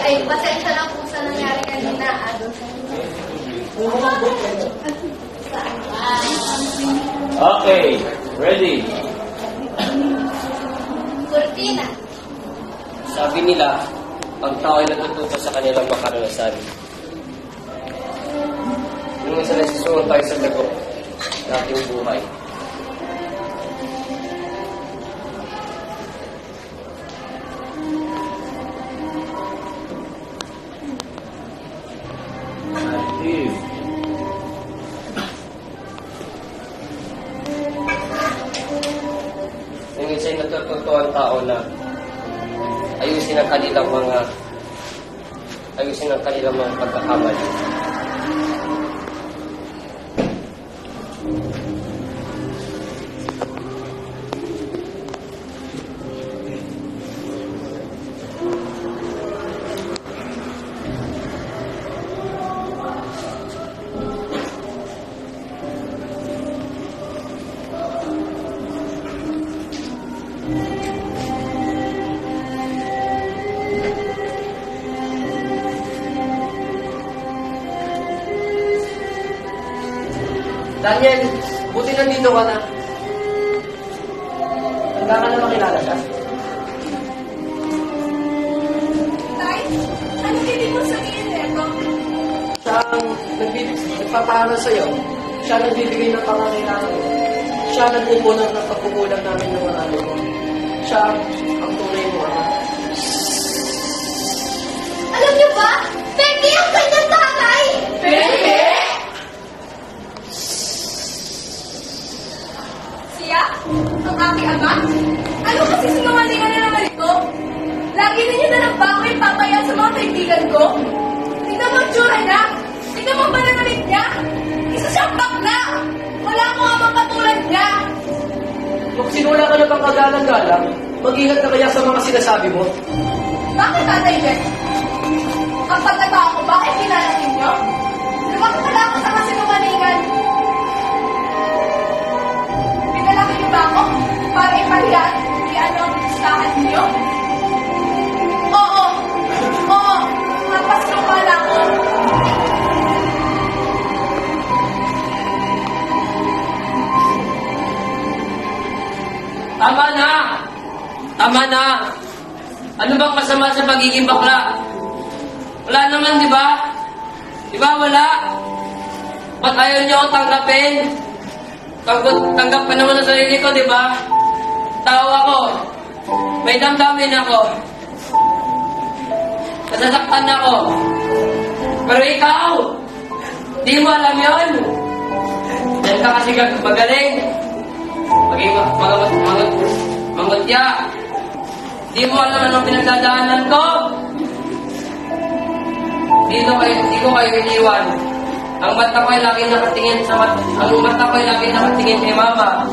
Okay, pasensya na po sa nangyari kanina. Okay, ready. Cortina. Sabi nila, ang tao ay natututo sa kanilang makaranasan. Nung isa nasusunod tayo sa lago ng ating buhay. Nung isa natututo ang tao na ayusin ang kanilang mga pagkakamali. Daniel, buti nandito ka na. Handa ka na makilala siya. Tay, ano ibig mo sabihin nito? Siya ang nagpapahara sa'yo. Siya ang nagbibigay ng pangangailangan mo. Siya ang nagpupunan ng pagkukulang namin ng marami mo. Siya ang tunay mo, ama. Alam niyo ba? Peke ang kanyang tatay! Peke? Siya? Ang aking ama? Ano kasi sinungalingan na naman ito? Lagi ninyo na nagbago yung papaya sa mga kaibigan ko? Tingnan mo ang tsura niya! Tingnan mo ang pananalit niya! Isa siyang bakla! Wala akong amang katulad niya! Kung sinula ka na pang kagalang-galang, mag-ingat na kaya sa mga sinasabi mo. Bakit, Tatay Jeff? Ang pagkatao ko, bakit kilala ninyo? Lumakot pala ako sa kasinungalingan. Pinalaki niyo ba ako para ipahiyan kung ano ang listahan niyo? Oo! Oo! Tapos lumala ko. Tama na! Tama na! Ano bang masama sa pagiging bakla? Wala naman, di ba? Di ba wala? Ba't ayaw niyo ako tanggapin? Tanggap pa naman sa sarili ko, di ba? Tao ako. May damdamin ako. Nasasaktan ako. Pero ikaw, di mo alam yun. Yan ka kasi magaling. Maging mangutya. Di mo alam anong pinagdadaanan ko. Di ko kayo iniwan. Ang mata ko ay laging nakatingin kay mama.